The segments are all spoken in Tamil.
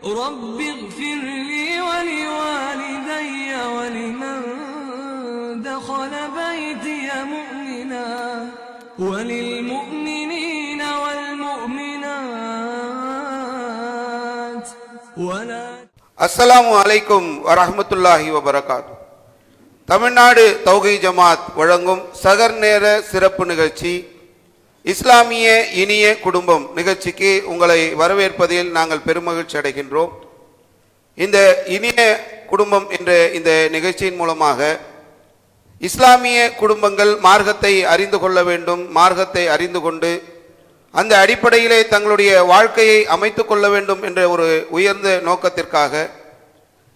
رب اغفر لي ولوالدي ولمن دخل بيتي مؤمنا وللمؤمنين والمؤمنات ولا அஸ்ஸலாமு அலைக்கும் வரஹ்மத்துல்லாஹி வபரகாத்து. தமிழ்நாடு தௌஹீத் ஜமாத் வழங்கும் சகர் நேர சிறப்பு நிகழ்ச்சி இஸ்லாமிய இனிய குடும்பம் நிகழ்ச்சிக்கு உங்களை வரவேற்பதில் நாங்கள் பெருமகிழ்ச்சி அடைகின்றோம். இந்த இனிய குடும்பம் என்ற இந்த நிகழ்ச்சியின் மூலமாக இஸ்லாமிய குடும்பங்கள் மார்க்கத்தை அறிந்து கொள்ள வேண்டும், மார்க்கத்தை அறிந்து கொண்டு அந்த அடிப்படையிலே தங்களுடைய வாழ்க்கையை அமைத்து கொள்ள வேண்டும் என்ற ஒரு உயர்ந்த நோக்கத்திற்காக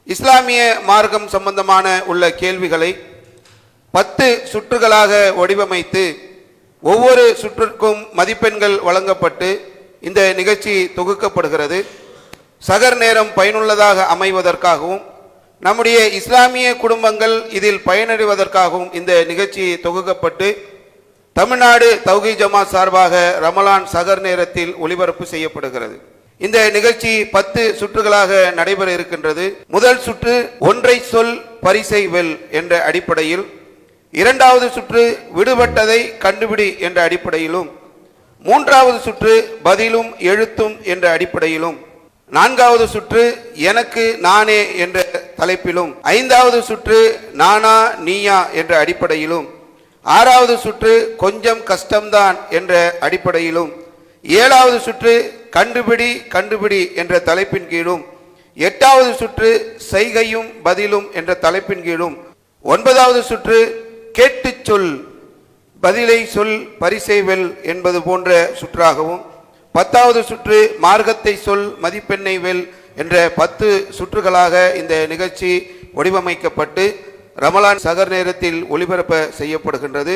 இஸ்லாமிய மார்க்கம் சம்பந்தமான உள்ள கேள்விகளை 10 சுற்றுகளாக வடிவமைத்து ஒவ்வொரு சுற்றுக்கும் மதிப்பெண்கள் வழங்கப்பட்டு இந்த நிகழ்ச்சி தொகுக்கப்படுகிறது. சகர் நேரம் பயனுள்ளதாக அமைவதற்காகவும் நம்முடைய இஸ்லாமிய குடும்பங்கள் இதில் பயனடைவதற்காகவும் இந்த நிகழ்ச்சி தொகுக்கப்பட்டு தமிழ்நாடு தௌஹீத் ஜமாத் சார்பாக ரமலான் சகர் நேரத்தில் ஒளிபரப்பு செய்யப்படுகிறது. இந்த நிகழ்ச்சி 10 சுற்றுகளாக நடைபெற இருக்கின்றது. முதல் சுற்று ஒன்றை சொல் பரிசை வெல் என்ற அடிப்படையில், இரண்டாவது சுற்று விடுபட்டதை கண்டுபிடி என்ற அடிப்படையிலும், மூன்றாவது சுற்று பதிலும் எழுத்தும் என்ற அடிப்படையிலும், நான்காவது சுற்று எனக்கு நானே என்ற தலைப்பிலும், ஐந்தாவது சுற்று நானா நீயா என்ற அடிப்படையிலும், ஆறாவது சுற்று கொஞ்சம் கஷ்டம்தான் என்ற அடிப்படையிலும், ஏழாவது சுற்று கண்டுபிடி கண்டுபிடி என்ற தலைப்பின் கீழும், எட்டாவது சுற்று செய்கையும் பதிலும் என்ற தலைப்பின் கீழும், ஒன்பதாவது சுற்று கேட்டு சொல் பதிலை சொல் பரிசை வெல் என்பது போன்ற சுற்றாகவும், 10வது சுற்று மார்க்கத்தை சொல் மதிப்பெண்ணை வெல் என்ற 10 சுற்றுகளாக இந்த நிகழ்ச்சி வடிவமைக்கப்பட்டு ரமலான் சகர் நேரத்தில் ஒளிபரப்ப செய்யப்படுகின்றது.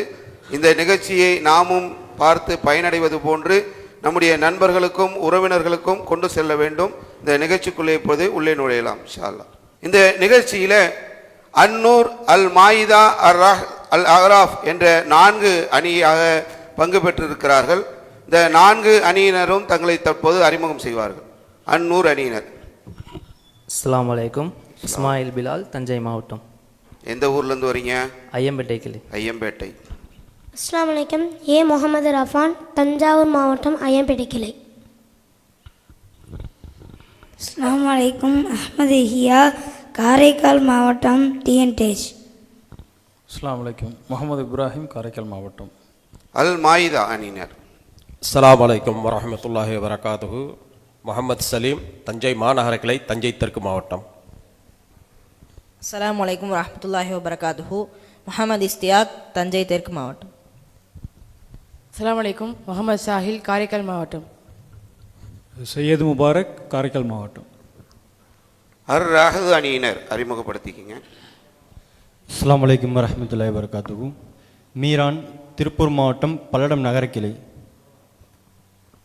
இந்த நிகழ்ச்சியை நாமும் பார்த்து பயனடைவது போன்று நம்முடைய நண்பர்களுக்கும் உறவினர்களுக்கும் கொண்டு செல்ல வேண்டும். இந்த நிகழ்ச்சிக்குள்ளே இப்போது உள்ளே நுழையலாம் இன்ஷா அல்லாஹ். இந்த நிகழ்ச்சியில் அன்னூர், அல் மாயிதா, அல் அஹ்ராஃப் என்ற 4 அணியாக பங்கு பெற்றிருக்கிறார்கள். இந்த 4 அணியினரும் தங்களை தற்போது அறிமுகம் செய்வார்கள். அன்னூர் அணியினர். அஸ்ஸலாமு அலைக்கும். இஸ்மாயில் பிலால், தஞ்சை மாவட்டம். எந்த ஊர்லேருந்து வரீங்க? ஐயம்பேட்டை கிளை. ஐயம்பேட்டை. அஸ்ஸலாமு அலைக்கும். ஏ முகமது ரஃபான், தஞ்சாவூர் மாவட்டம், ஐயம்பேட்டை கிளை. அஸ்ஸலாமு அலைக்கும். அஹ்மது ஹியா, காரைக்கால் மாவட்டம், டிஎன்டேஜ். அஸ்ஸலாமு அலைக்கும். முகமது இப்ராஹிம், காரைக்கால் மாவட்டம். அல் மாயிதா அணியினர். அஸ்ஸலாமு அலைக்கும் வரஹ்மத்துல்லாஹி வபரகாத்துஹு. முகமது சலீம், தஞ்சை மாநகர கிளை, தஞ்சை தெற்கு மாவட்டம். அஸ்ஸலாமு அலைக்கும் வரஹ்மத்துல்லாஹி வபரகாத்துஹு. முகமது இஸ்தியாக், தஞ்சை தெற்கு மாவட்டம். அஸ்ஸலாமு அலைக்கும். முகமது சாஹில், காரைக்கால் மாவட்டம். சையது முபாரக், காரைக்கால் மாவட்டம். அர் ராஹது அணியினர் அறிமுகப்படுத்திக்கிங்க. அஸ்ஸலாமு அலைக்கும் வரஹ்மத்துல்லாஹி வபரகாத்துஹு. மீரான், திருப்பூர் மாவட்டம், பல்லடம் நகர கிளை.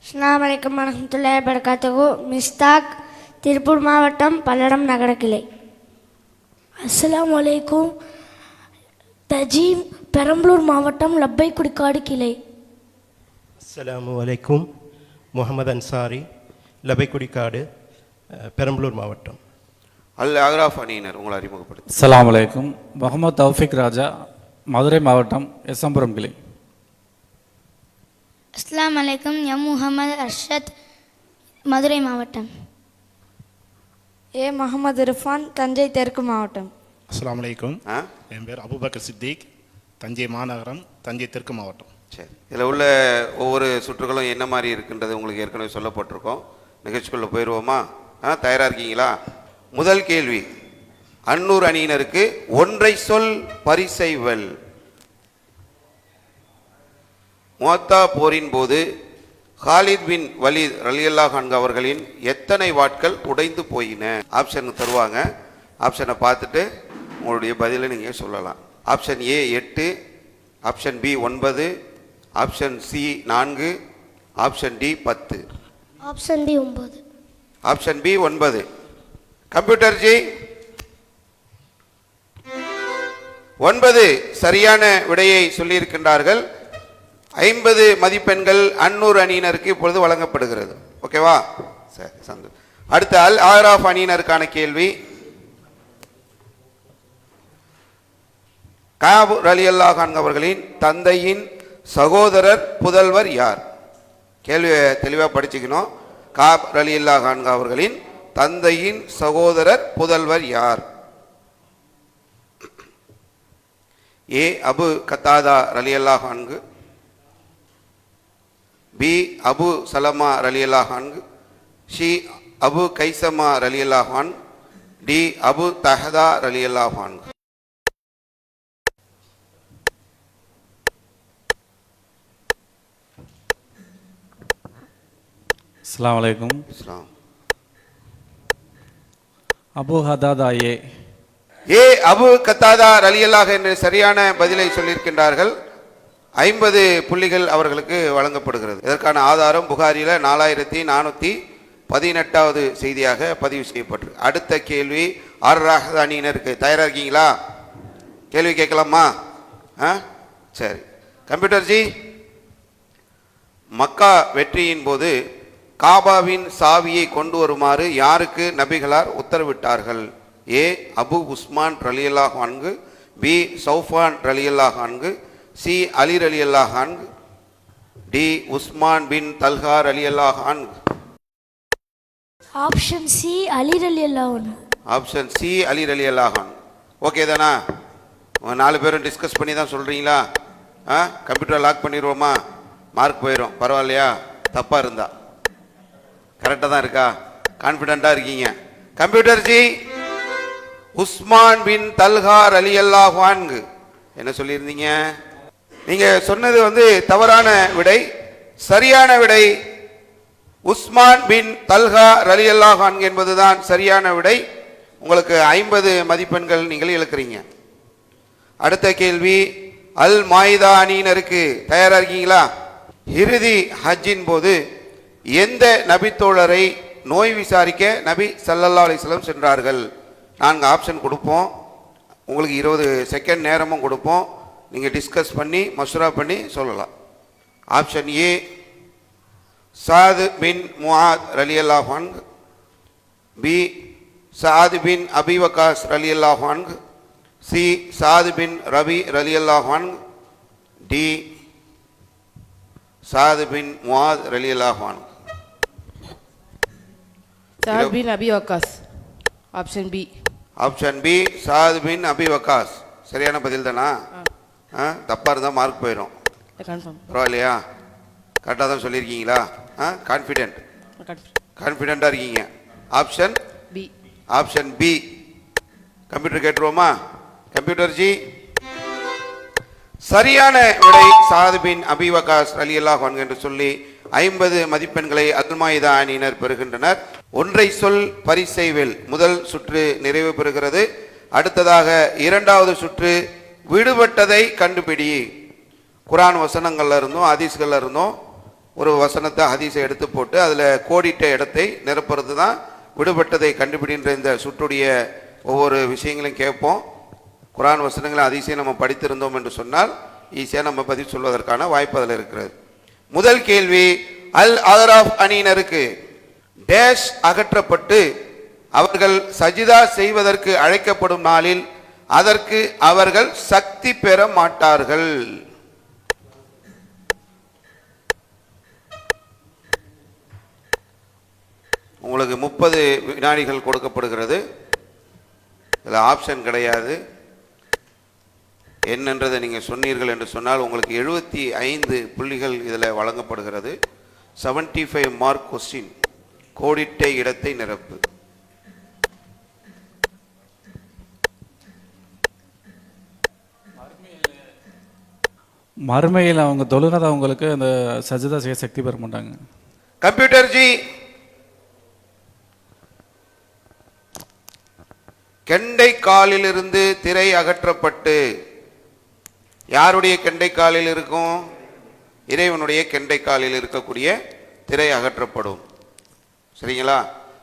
அஸ்ஸலாமு அலைக்கும் வரஹ்மத்துல்லாஹி வபரகாத்துஹு. மிஸ்தாக், திருப்பூர் மாவட்டம், பல்லடம் நகர கிளை. அஸ்ஸலாமு அலைக்கும். தஜீம், பெரம்பலூர் மாவட்டம், லப்பை குடிக்காடு கிளை. அஸ்ஸலாமு அலைக்கும். முகமது அன்சாரி, லப்பை குடிக்காடு, பெரம்பலூர் மாவட்டம். அல் அஹ்ராஃப் அணியினர் உங்களை அறிமுகப்படுத்தி. அஸ்ஸலாமு அலைக்கும். முகமது தௌஃபிக் ராஜா, மதுரை மாவட்டம், எஸ்எம்புரம் கிளை. அஸ்ஸலாமு அலைக்கும். எம் முகமது அர்ஷத், மதுரை மாவட்டம். ஏ முகமது இர்ஃபான், தஞ்சை தெற்கு மாவட்டம். அஸ்ஸலாமு அலைக்கும். என் பேர் அபுபக்கர் சித்திக், தஞ்சை மாநகரம், தஞ்சை தெற்கு மாவட்டம். சரி, இதில் உள்ள ஒவ்வொரு சுற்றுகளும் என்ன மாதிரி இருக்குன்றது உங்களுக்கு ஏற்கனவே சொல்லப்பட்டிருக்கோம். நிகழ்ச்சிக்குள்ளே போயிடுவோமா? தயாராக இருக்கீங்களா? முதல் கேள்வி, அன்னூர் அணியினருக்கு ஒன்றை சொல் பரிசை வெல். முஅத்தா போரின் போது ஹாலித் பின் வலீத் ரலியல்லாஹு அன்ஹு அவர்களின் எத்தனை வாட்கள் உடைந்து போயின? ஆப்ஷன் தருவாங்க. ஆப்ஷனை பார்த்துட்டு உங்களுடைய பதிலை நீங்கள் சொல்லலாம். Option A 8, option B 9, option C 4, option D 10. Option B 9. Option B 9. Computer ji 9 சரியான விடையை சொல்லியிருக்கின்றார்கள். 50 மதிப்பெண்கள் அன்னூர் அணியினருக்கு இப்பொழுது வழங்கப்படுகிறது. ஓகேவா? சரி, சந்தோஷம். அடுத்து அல் ஆராஃப் அணியினருக்கான கேள்வி. காப் ரலியல்லாஹு அன்ஹு அவர்களின் தந்தையின் சகோதரர் புதல்வர் யார்? கேள்வியை தெளிவாக படிச்சுக்கணும். காப் ரலியல்லாஹு அன்ஹு அவர்களின் தந்தையின் சகோதரர் புதல்வர் யார்? ஏ அபு கத்தாதா ரலியல்லாஹு அன்ஹு, பி அபு சலமா ரலியல்லாஹு அன்ஹு, சி அபு கைசமா ரலியல்லாஹு அன்ஹு, டி அபு தஹதா ரலியல்லாஹு அன்ஹு. அஸ்ஸலாமு அலைக்கும். இஸ்லாம். அபு ஹதாதா ஏ. ஏ அபு கத்தாதா ரலியல்லாஹு என்று சரியான பதிலை சொல்லியிருக்கின்றார்கள். 50 புள்ளிகள் அவர்களுக்கு வழங்கப்படுகிறது. இதற்கான ஆதாரம் புகாரில 4418வது செய்தியாக பதிவு செய்யப்பட்டிருக்கு. அடுத்த கேள்வி ஆர் ராஹத் அணியினருக்கு. தயாரா இருக்கீங்களா? கேள்வி கேட்கலாமா? சரி. கம்ப்யூட்டர் ஜி, மக்கா வெற்றியின் போது காபாவின் சாவியை கொண்டு வருமாறு யாருக்கு நபிகளார் உத்தரவிட்டார்கள்? ஏ அபு உஸ்மான் ரலியல்லாஹு அன்ஹு, பி சௌஃபான் ரலியல்லாஹு அன்ஹு, சி அலி ரலியல்லாஹு அன்ஹு, டி உஸ்மான் பின் தல்ஹா ரலியல்லாஹு அன்ஹு. ஆப்ஷன் சி அலி ரலியல்லாஹு அன்ஹு. ஆப்ஷன் சி அலி ரலியல்லாஹு அன்ஹு. ஓகே தானா? 4 பேரும் டிஸ்கஸ் பண்ணி தான் சொல்றீங்களா? Computer lock பண்ணிடுவோமா? மார்க் போயிடும். பரவாயில்லையா? தப்பா இருந்தா கரெக்டாக தான் இருக்கா? கான்ஃபிடென்ட்டாக இருக்கீங்க. கம்ப்யூட்டர் ஜி, உஸ்மான் பின் தல்ஹா ரலியல்லாஹு அன்ஹு என்ன சொல்லியிருந்தீங்க? நீங்க சொன்னது தவறான விடை. சரியான விடை உஸ்மான் பின் தல்ஹா ரலியல்லாஹு அன்ஹு என்பதுதான் சரியான விடை. உங்களுக்கு 50 மதிப்பெண்கள் நீங்கள் இழக்கிறீங்க. அடுத்த கேள்வி அல் மாயிதா அணியினருக்கு. தயாரா இருக்கீங்களா? இறுதி ஹஜ்ஜின் போது எந்த நபித்தோழரை நோய் விசாரிக்க நபி ஸல்லல்லாஹு அலைஹி வஸல்லம் சென்றார்கள்? 4 ஆப்ஷன் கொடுப்போம். உங்களுக்கு 20 செகண்ட் நேரமும் கொடுப்போம். நீங்கள் டிஸ்கஸ் பண்ணி மஷ்வரா பண்ணி சொல்லலாம். ஆப்ஷன் ஏ சாத் பின் முஆத் ரலியல்லாஹு அன்ஹு, B Saad bin Abi Waqqas ரலியல்லாஹு அன்ஹு, சி சாத் பின் ரபி ரலியல்லாஹு அன்ஹு, டி சாத் பின் முஆத் ரலியல்லாஹு அன்ஹு. Saad bin Abi Waqqas. Option B. Option B Saad bin Abi Waqqas. சரியான பதில் தானா? தப்பா இருந்தா மார்க் போயிடும். கன்ஃபார்ம். பரவாயில்லையா? கரெக்டாக தான் சொல்லியிருக்கீங்களா? கான்ஃபிடென்ட்டாக இருக்கீங்க. Option B. Option B. Computer கேட்டுருவோமா? கம்ப்யூட்டர் ஜி, சரியான விடை சாத் பின் அபி வக்காஸ் ரலியல்லாஹு அன்ஹு என்று சொல்லி 50 மதிப்பெண்களை அல் மாயிதா அணியினர் பெறுகின்றனர். ஒன்றை சொல் பரிசை வெல் முதல் சுற்று நிறைவு பெறுகிறது. அடுத்ததாக 2வது சுற்று விடுபட்டதை கண்டுபிடி. குர்ஆன் வசனங்கள்ல இருந்தும் ஹதீஸ்கள்ல இருந்தும் ஒரு வசனத்தை ஹதீஸை எடுத்து போட்டு அதில் கோடிட்ட இடத்தை நிரப்புறது தான் விடுபட்டதை கண்டுபிடின்ற இந்த சுற்றுடைய ஒவ்வொரு விஷயங்களையும் கேட்போம். குர்ஆன் வசனங்களை ஹதீஸையும் நம்ம படித்திருந்தோம் என்று சொன்னால் ஈஸியாக நம்ம பதில் சொல்வதற்கான வாய்ப்பு அதில் இருக்கிறது. முதல் கேள்வி அல் ஆராஃப் அணியினருக்கு. டேஷ் அகற்றப்பட்டு அவர்கள் சஜிதா செய்வதற்கு அழைக்கப்படும் நாளில் அதற்கு அவர்கள் சக்தி பெற மாட்டார்கள். உங்களுக்கு 30 வினாடிகள் கொடுக்கப்படுகிறது. இதில் ஆப்ஷன் கிடையாது. என்னன்றதை நீங்கள் சொன்னீர்கள் என்று சொன்னால் உங்களுக்கு 75 புள்ளிகள் இதில் வழங்கப்படுகிறது. 75 மார்க் கொஸ்டின். கோடிட்ட இடத்தை நிரப்பு. மறுமையில் அவங்க தொழுனதை அவங்களுக்கு அந்த சஜிதா செய்ய சக்தி பெற மாட்டாங்க. கம்ப்யூட்டர் ஜி, கெண்டை காலிலிருந்து திரை அகற்றப்பட்டு யாருடைய கெண்டை காலில் இருக்கும்? இறைவனுடைய கெண்டை காலில் இருக்கக்கூடிய திரை அகற்றப்படும். சரிங்களா?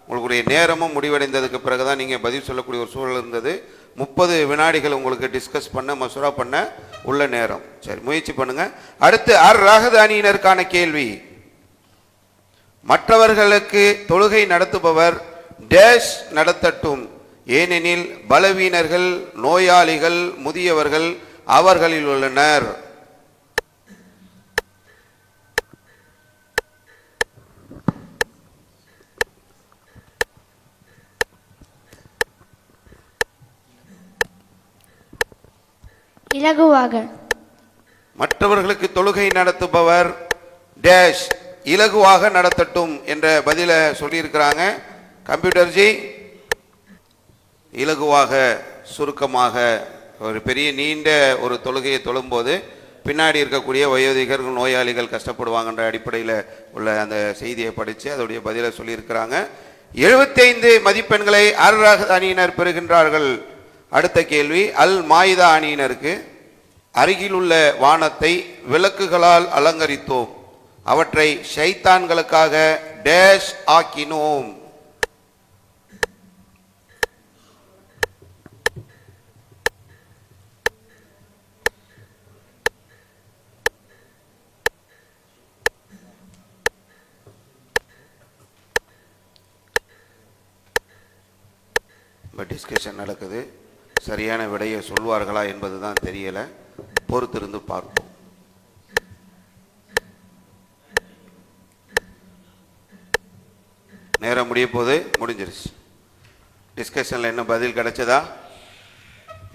உங்களுடைய நேரமும் முடிவடைந்ததுக்கு பிறகுதான் நீங்கள் பதில் சொல்லக்கூடிய ஒரு சூழல் இருந்தது. 30 வினாடிகள் உங்களுக்கு டிஸ்கஸ் பண்ண மசூரா பண்ண உள்ள நேரம். சரி, முயற்சி பண்ணுங்க. அடுத்து அர் ராஹத் அணியினருக்கான கேள்வி. மற்றவர்களுக்கு தொழுகை நடத்துபவர் டேஷ் நடத்தட்டும், ஏனெனில் பலவீனர்கள், நோயாளிகள், முதியவர்கள் அவர்களில் உள்ளனர். இலகுவாக. மற்றவர்களுக்கு தொழுகை நடத்துபவர் டேஷ் இலகுவாக நடத்தட்டும் என்ற பதில சொல்லியிருக்கிறாங்க. கம்ப்யூட்டர் ஜி, இலகுவாக, சுருக்கமாக, ஒரு பெரிய நீண்ட ஒரு தொழுகையை தொழும்போது பின்னாடி இருக்கக்கூடிய வயோதிகர்கள், நோயாளிகள் கஷ்டப்படுவாங்கன்ற அடிப்படையில் உள்ள அந்த செய்தியை படித்து அதோடைய பதிலை சொல்லியிருக்கிறாங்க. 75 மதிப்பெண்களை அர் அணியினர் பெறுகின்றார்கள். அடுத்த கேள்வி அல் மாயிதா அணியினருக்கு. அருகிலுள்ள வானத்தை விளக்குகளால் அலங்கரித்தோம், அவற்றை ஷைத்தான்களுக்காக டேஷ் ஆக்கினோம். டிஸ்கஷன் நடக்குது. சரியான விடையை சொல்வார்களா என்பதுதான் தெரியல. பொறுத்திருந்து பார்ப்போம். நேரம் முடிய போது முடிஞ்சிருச்சு. டிஸ்கஷன்ல என்ன பதில் கிடைச்சதா?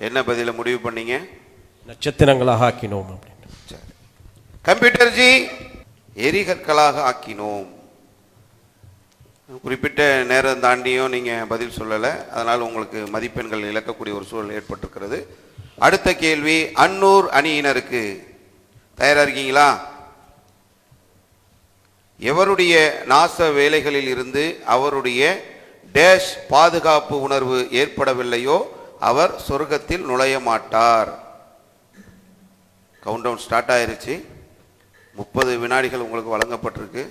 என்ன பதில முடிவு பண்ணீங்க? நட்சத்திரங்களாக ஆக்கினோம். சரி. கம்ப்யூட்டர் ஜி, எரிகற்களாக ஆக்கினோம். குறிப்பிட்ட நேரம் தாண்டியும் நீங்கள் பதில் சொல்லலை, அதனால் உங்களுக்கு மதிப்பெண்கள் இழக்கக்கூடிய ஒரு சூழல் ஏற்பட்டிருக்கிறது. அடுத்த கேள்வி அன்னூர் அணியினருக்கு. தயாராக இருக்கீங்களா? எவருடைய நாச வேலைகளில் இருந்து அவருடைய டேஷ் பாதுகாப்பு உணர்வு ஏற்படவில்லையோ அவர் சொர்க்கத்தில் நுழைய மாட்டார். கவுண்டவுன் ஸ்டார்ட் ஆயிருச்சு. 30 வினாடிகள் உங்களுக்கு வழங்கப்பட்டிருக்கு.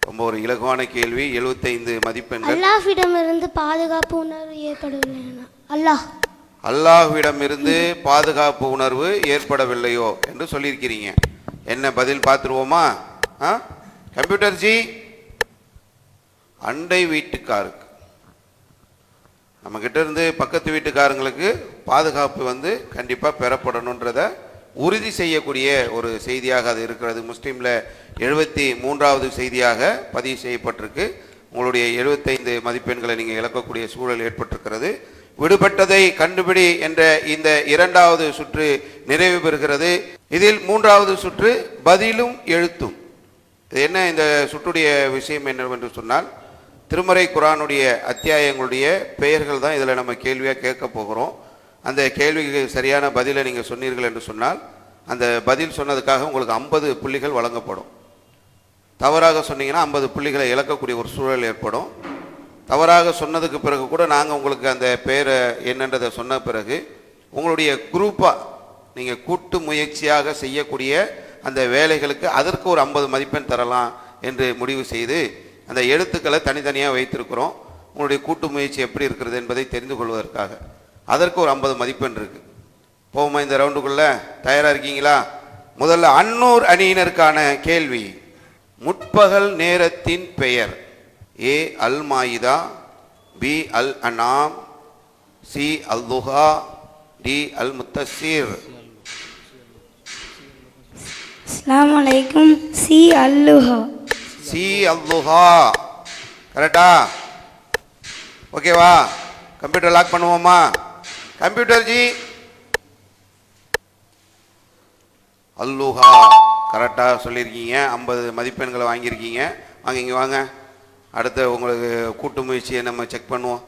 ரொம்ப ஒரு இலகுவான கேள்வி. 75 மதிப்பெண்கள். அல்லாஹ்விடமிருந்து பாதுகாப்பு உணர்வு ஏற்படவில்லை. அல்லாஹ்விடமிருந்து பாதுகாப்பு உணர்வு ஏற்படவில்லையோ என்று சொல்லியிருக்கிறீங்க. என்ன பதில் பார்த்துருவோமா? கம்ப்யூட்டர் ஜி, அண்டை வீட்டுக்காருக்கு, நம்ம கிட்ட இருந்து பக்கத்து வீட்டுக்காரங்களுக்கு பாதுகாப்பு கண்டிப்பாக பெறப்படணுன்றத உறுதி செய்யக்கூடிய ஒரு செய்தியாக அது இருக்கிறது. முஸ்லீமில் 73வது செய்தியாக பதிவு செய்யப்பட்டிருக்கு. உங்களுடைய 75 மதிப்பெண்களை நீங்கள் இழக்கக்கூடிய சூழல் ஏற்பட்டிருக்கிறது. விடுபட்டதை கண்டுபிடி என்ற இந்த 2வது சுற்று நிறைவு பெறுகிறது. இதில் 3வது சுற்று பதிலும் எழுத்தும். இது என்ன? இந்த சுற்றுடைய விஷயம் என்னவென்று சொன்னால், திருமறை குர்ஆனுடைய அத்தியாயங்களுடைய பெயர்கள் தான் இதில் நம்ம கேள்வியாக கேட்க போகிறோம். அந்த கேள்விக்கு சரியான பதிலை நீங்கள் சொன்னீர்கள் என்று சொன்னால் அந்த பதில் சொன்னதுக்காக உங்களுக்கு 50 புள்ளிகள் வழங்கப்படும். தவறாக சொன்னீங்கன்னா 50 புள்ளிகளை இழக்கக்கூடிய ஒரு சூழல் ஏற்படும். தவறாக சொன்னதுக்கு பிறகு கூட நாங்கள் உங்களுக்கு அந்த பெயரை என்னன்றதை சொன்ன பிறகு உங்களுடைய குரூப்பாக நீங்கள் கூட்டு முயற்சியாக செய்யக்கூடிய அந்த வேலைகளுக்கு அதற்கு ஒரு 50 மதிப்பெண் தரலாம் என்று முடிவு செய்து அந்த எழுத்துக்களை தனித்தனியாக வைத்திருக்கிறோம். உங்களுடைய கூட்டு முயற்சி எப்படி இருக்கிறது என்பதை தெரிந்து கொள்வதற்காக அதற்கு ஒரு 50 மதிப்பெண் இருக்கு. போமா இந்த ரவுண்டுக்குள்ள? தயாரா இருக்கீங்களா? முதல்ல அன்னூர் அணியினருக்கான கேள்வி. முற்பகல் நேரத்தின் பெயர். ஏ அல் மாயிதா, பி அல் அனாம், சி அல் துஹா, டி அல் முத்தஸிர். அஸ்ஸலாமு அலைக்கும். சி அல்லுஹா. சி அல் துஹா. கரெக்டா? ஓகேவா? கம்ப்யூட்டர் லாக் பண்ணுவோமா? கம்ப்யூட்டர் ஜி, அல்லுஹா கரெக்டாக சொல்லியிருக்கீங்க. 50 மதிப்பெண்களை வாங்கியிருக்கீங்க. வாங்க இங்கே வாங்க. அடுத்த உங்களுக்கு கூட்டு முயற்சியை நம்ம செக் பண்ணுவோம்.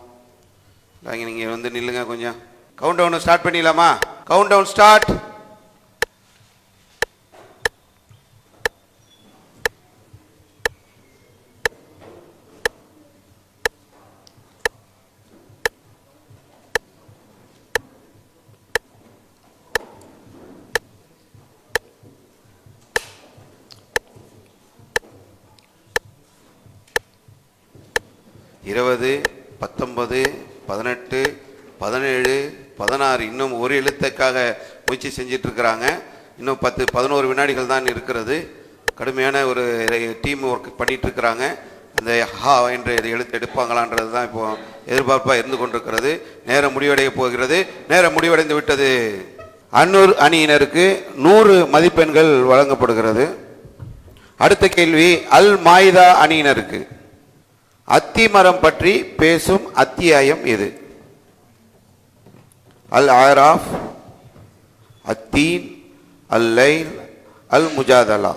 நீங்கள் நில்லுங்க கொஞ்சம். கவுண்ட் டவுன் ஸ்டார்ட் பண்ணிடலாமா? Countdown start. இருபது, 19, 18, 17, 16 இன்னும் ஒரு எழுத்துக்காக முயற்சி செஞ்சிட்டு இருக்கிறாங்க. இன்னும் 10-11 வினாடிகள் தான் இருக்கிறது. கடுமையான ஒரு டீம் ஒர்க் பண்ணிட்டு இருக்கிறாங்க. அந்த ஹா என்ற எழுத்து எடுப்பாங்களான்றது தான் இப்போ எதிர்பார்ப்பாக இருந்து கொண்டிருக்கிறது. நேரம் முடிவடைய போகிறது. நேரம் முடிவடைந்து விட்டது. அன்னூர் அணியினருக்கு 100 மதிப்பெண்கள் வழங்கப்படுகிறது. அடுத்த கேள்வி அல் மாயிதா அணியினருக்கு. அத்தி மரம் பற்றி பேசும் அத்தியாயம் எது? அல் ஆராஃப், அத்தீன், அல் லைல், அல் முஜாதலா.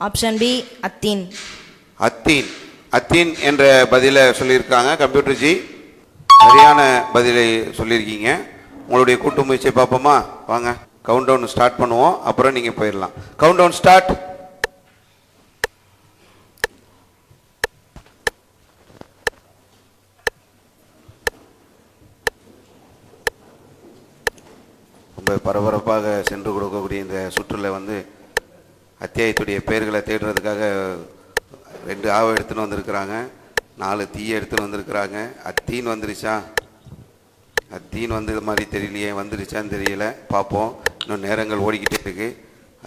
Option B அத்தீன். அத்தீன். அத்தீன் என்ற பதிலை சொல்லியிருக்காங்க. கம்ப்யூட்டர் ஜி சரியான பதிலை சொல்லியிருக்கீங்க. உங்களுடைய கூட்டு முயற்சியை பார்ப்போமா? வாங்க கவுண்ட் டவுன் ஸ்டார்ட் பண்ணுவோம். அப்புறம் நீங்கள் போயிடலாம். Countdown start. ரொம்ப பரபரப்பாக சென்று கொடுக்கக்கூடிய இந்த சுற்றுல வந்து அத்தியாயத்துடைய பெயர்களை தேடுறதுக்காக 2 ஆவை எடுத்துன்னு வந்திருக்கிறாங்க, 4 தீயை எடுத்துன்னு வந்திருக்கிறாங்க. அத்தீன் வந்துருச்சா? அத்தீன் வந்தது மாதிரி தெரியலையே. வந்துருச்சான்னு தெரியல. பார்ப்போம். இன்னும் நேரங்கள் ஓடிக்கிட்டே இருக்கு.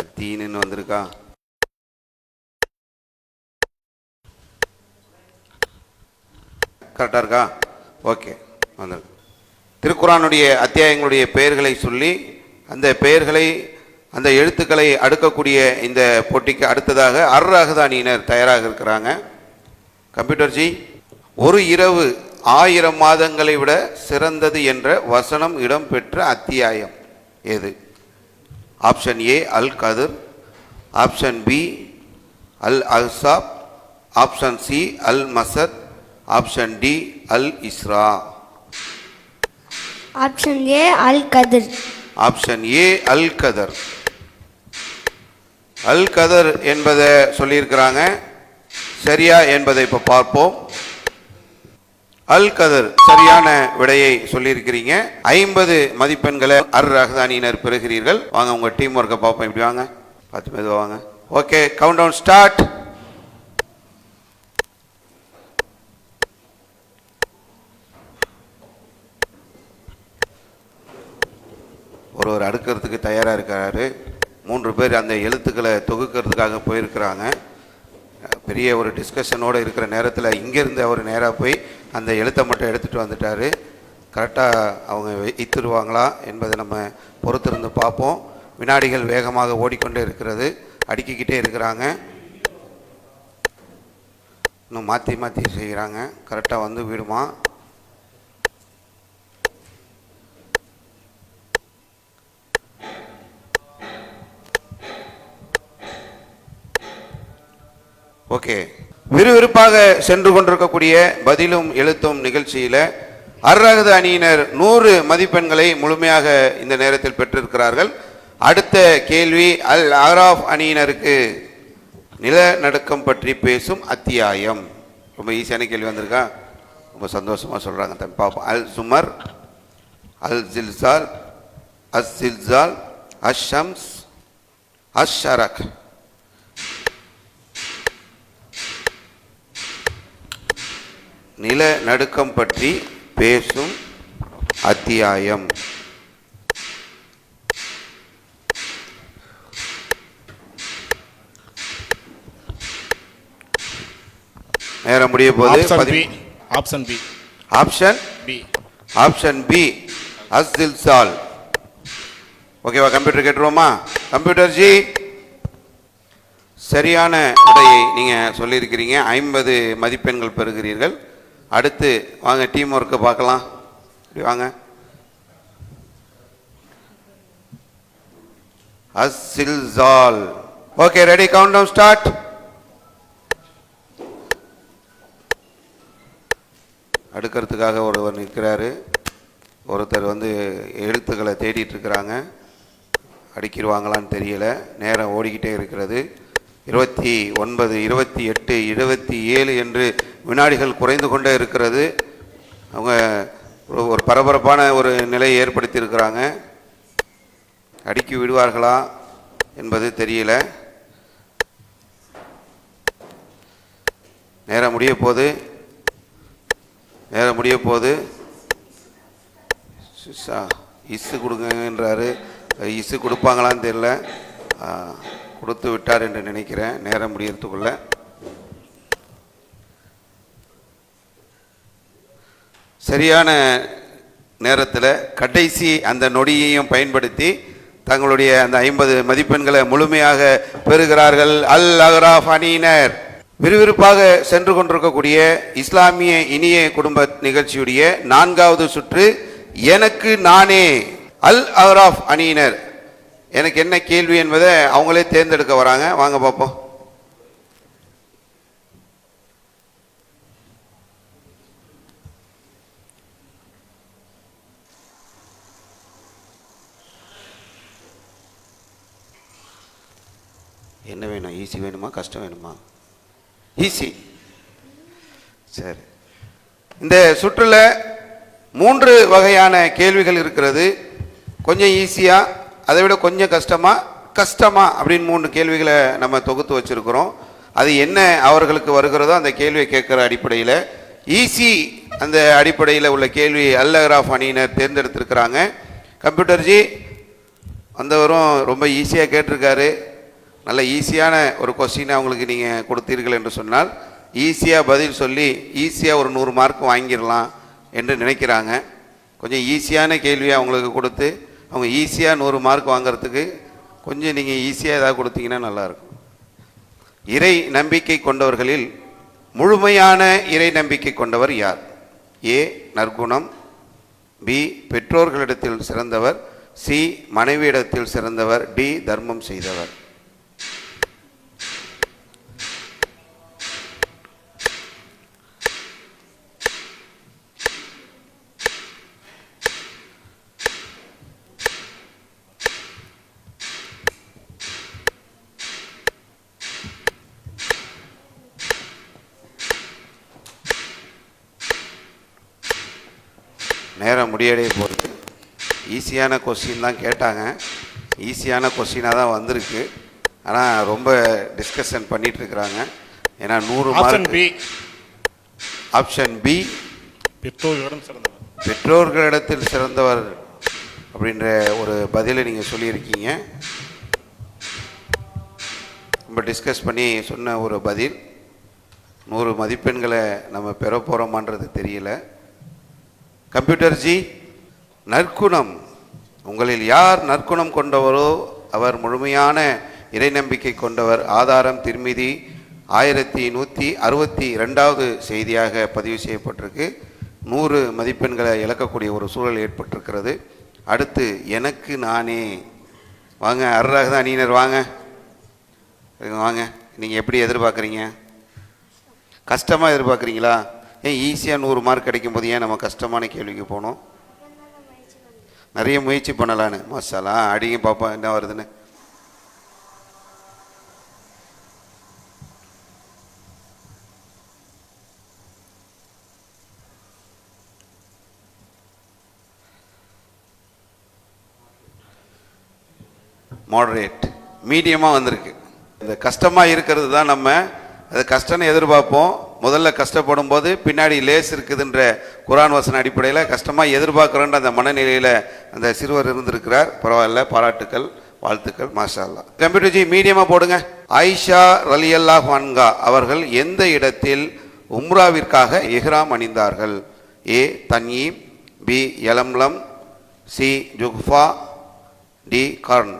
அத்தீன்னு வந்திருக்கா? கரெக்டாக இருக்கா? ஓகே, வந்துருக்கு. திருக்குரானுடைய அத்தியாயங்களுடைய பெயர்களை சொல்லி அந்த பெயர்களை அந்த எழுத்துக்களை அடுக்கக்கூடிய இந்த போட்டிக்கு அடுத்ததாக அர்-ரஹ்தானியினர் தயாராக இருக்கிறாங்க. கம்ப்யூட்டர் ஜி, ஒரு இரவு 1000 மாதங்களை விட சிறந்தது என்ற வசனம் இடம்பெற்ற அத்தியாயம் எது? Option A Al Qadr, option B Al Ahzab, option C Al Masad, option D Al Isra. Option A Al Qadr. Option A Al Qadr. Al கதர் என்பதை சொல்லியிருக்கிறாங்க. சரியா என்பதை இப்போ பார்ப்போம். அல் கதர் சரியான விடையை சொல்லியிருக்கிறீங்க. 50 மதிப்பெண்களை அர்-ரஹ்தானியினர் பெறுகிறீர்கள். வாங்க உங்க டீம் ஒர்க்கை பார்ப்போம். இப்படி வாங்க, பார்த்து மெதுவாக வாங்க. Okay, countdown start. ஒரு அடுக்கிறதுக்கு தயாராக இருக்கிறாரு. 3 பேர் அந்த எழுத்துக்களை தொகுக்கிறதுக்காக போயிருக்கிறாங்க. பெரிய ஒரு டிஸ்கஷனோடு இருக்கிற நேரத்தில் இங்கேருந்து அவர் நேராக போய் அந்த எழுத்தை மட்டும் எடுத்துகிட்டு வந்துட்டார். கரெக்டாக அவங்க வைத்துருவாங்களா என்பதை நம்ம பொறுத்திருந்து பார்ப்போம். வினாடிகள் வேகமாக ஓடிக்கொண்டே இருக்கிறது. அடுக்கிக்கிட்டே இருக்கிறாங்க. இன்னும் மாற்றி மாற்றி செய்கிறாங்க. கரெக்டாக வந்து விடுமா? ஓகே, விறுவிறுப்பாக சென்று கொண்டிருக்கக்கூடிய பதிலும் எழுத்தும் நிகழ்ச்சியில் அர்-ரஹ்து அணியினர் 100 மதிப்பெண்களை முழுமையாக இந்த நேரத்தில் பெற்றிருக்கிறார்கள். அடுத்த கேள்வி அல் ஆராஃப் அணியினருக்கு நிலநடுக்கம் பற்றி பேசும் அத்தியாயம். ரொம்ப ஈஸியான கேள்வி வந்திருக்கா? ரொம்ப சந்தோஷமாக சொல்கிறாங்க. தம்பி பார்ப்போம். Al Zumar, Al Zilzal, Az Zilzal, Ash Shams, Ash Sharh. நிலநடுக்கம் பற்றி பேசும் அத்தியாயம். நேரம் முடிய போது. Option B. Option B. Option B Az Zilzal. ஓகேவா? கம்ப்யூட்டர் கேட்டுருவோமா? கம்ப்யூட்டர் ஜி சரியான விடையை நீங்கள் சொல்லியிருக்கிறீங்க. 50 மதிப்பெண்கள் பெறுகிறீர்கள். அடுத்து வாங்க டீம் ஒர்க்கை பார்க்கலாம். இப்படி வாங்க. Az Zilzal. Okay, ready, countdown start. அடுக்கிறதுக்காக ஒருவர் நிற்கிறாரு. ஒருத்தர் வந்து எழுத்துக்களை தேடிட்டு இருக்கிறாங்க. அடிக்கிடுவாங்களான்னு தெரியல. நேரம் ஓடிக்கிட்டே இருக்கிறது. 29, 28, 27 என்று வினாடிகள் குறைந்து கொண்டே இருக்கிறது. அவங்க ஒரு பரபரப்பான ஒரு நிலையை ஏற்படுத்தியிருக்கிறாங்க. அடுக்கி விடுவார்களா என்பது தெரியல. நேரம் முடிய போது. நேரம் முடிய போகுது. இசு கொடுங்கன்றாரு, இசு கொடுப்பாங்களான்னு தெரியல, கொடுத்து விட்டார் என்று நினைக்கிறேன். நேரம் முடியறதுக்குள்ள சரியான நேரத்தில் கடைசி அந்த நொடியையும் பயன்படுத்தி தங்களுடைய அந்த 50 மதிப்பெண்களை முழுமையாக பெறுகிறார்கள் அல் அஹ்ராஃப் அணியினர். விறுவிறுப்பாக சென்று கொண்டிருக்கக்கூடிய இஸ்லாமிய இனிய குடும்ப நிகழ்ச்சியுடைய 4வது சுற்று எனக்கு நானே. அல் அஹ்ராஃப் அணியினர் எனக்கு என்ன கேள்வி என்பதை அவங்களே தேர்ந்தெடுக்க வராங்க. வாங்க பார்ப்போம். என்ன வேணும்? ஈஸி வேணுமா கஷ்டம் வேணுமா? ஈஸி. சரி, இந்த சுற்றுல 3 வகையான கேள்விகள் இருக்கிறது. கொஞ்சம் ஈஸியா, அதை விட கொஞ்சம் கஷ்டமா அப்படின்னு 3 கேள்விகளை நம்ம தொகுத்து வச்சிருக்கிறோம். அது என்ன அவர்களுக்கு வருகிறதோ அந்த கேள்வியை கேட்குற அடிப்படையில் ஈஸி அந்த அடிப்படையில் உள்ள கேள்வி அல் அஹ்ராஃப் அணியினர் தேர்ந்தெடுத்திருக்கிறாங்க. கம்ப்யூட்டர்ஜி வந்தவரும் ரொம்ப ஈஸியாக கேட்டிருக்காரு. நல்ல ஈஸியான ஒரு கொஸ்டினை அவங்களுக்கு நீங்கள் கொடுத்தீர்கள் என்று சொன்னால் ஈஸியாக பதில் சொல்லி ஈஸியாக ஒரு 100 மார்க் வாங்கிடலாம் என்று நினைக்கிறாங்க. கொஞ்சம் ஈஸியான கேள்வியை அவங்களுக்கு கொடுத்து அவங்க ஈஸியாக 100 மார்க் வாங்கிறதுக்கு கொஞ்சம் நீங்கள் ஈஸியாக ஏதாவது கொடுத்தீங்கன்னா நல்லாயிருக்கும். இறை நம்பிக்கை கொண்டவர்களில் முழுமையான இறை நம்பிக்கை கொண்டவர் யார்? ஏ நற்குணம், பி பெற்றோர்களிடத்தில் சிறந்தவர், சி மனைவியிடத்தில் சிறந்தவர், டி தர்மம் செய்தவர். நேரம் முடியடைய போகிறது. ஈஸியான கொஸ்டின் தான் கேட்டாங்க, ஈஸியான கொஸ்டினாக தான் வந்திருக்கு. ஆனால் ரொம்ப டிஸ்கஷன் பண்ணிகிட்ருக்குறாங்க. ஏன்னா 100 மார்க். ஆப்ஷன் பி பெற்றோர்களிடத்தில் சிறந்தவர் அப்படின்ற ஒரு பதிலை நீங்கள் சொல்லியிருக்கீங்க. ரொம்ப டிஸ்கஸ் பண்ணி சொன்ன ஒரு பதில். 100 மதிப்பெண்களை நம்ம பெற போகிறோமான்றது தெரியல. கம்ப்யூட்டர்ஜி, நற்குணம், உங்களில் யார் நற்குணம் கொண்டவரோ அவர் முழுமையான இறை நம்பிக்கை கொண்டவர். ஆதாரம் திர்மிதி 1162வது செய்தியாக பதிவு செய்யப்பட்டிருக்கு. 100 மதிப்பெண்களை இழக்கக்கூடிய ஒரு சூழல் ஏற்பட்டிருக்கிறது. அடுத்து எனக்கு நானே. வாங்க அர்ரஹ்தான் அணியினர் வாங்க வாங்க. நீங்கள் எப்படி எதிர்பார்க்குறீங்க? கஷ்டமாக எதிர்பார்க்குறீங்களா? ஏன் ஈஸியாக 100 மார்க் கிடைக்கும் போது ஏன் நம்ம கஷ்டமான கேள்விக்கு போகணும்? நிறைய முயற்சி பண்ணலான்னு. மசாலா அடிங்க பார்ப்போம் என்ன வருதுன்னு. மாடரேட், மீடியமாக வந்திருக்கு. இந்த கஷ்டமாக இருக்கிறது தான் நம்ம அது கஷ்டம்னு எதிர்பார்ப்போம். முதல்ல கஷ்டப்படும் போது பின்னாடி லேஸ் இருக்குதுன்ற குரான் வசன அடிப்படையில் கஷ்டமாக எதிர்பார்க்குறோன்ற அந்த மனநிலையில் அந்த சிறுவர் இருந்திருக்கிறார். பரவாயில்ல, பாராட்டுக்கள், வாழ்த்துக்கள், மாஷா அல்லாஹ். கம்ப்யூட்டர்ஜி மீடியமாக போடுங்க. ஆயிஷா ரலியல்லாஹு அன்ஹா அவர்கள் எந்த இடத்தில் உம்ராவிற்காக இஹ்ராம் அணிந்தார்கள்? A Tanim, B Yalamlam, C Juhfa, D Qarn.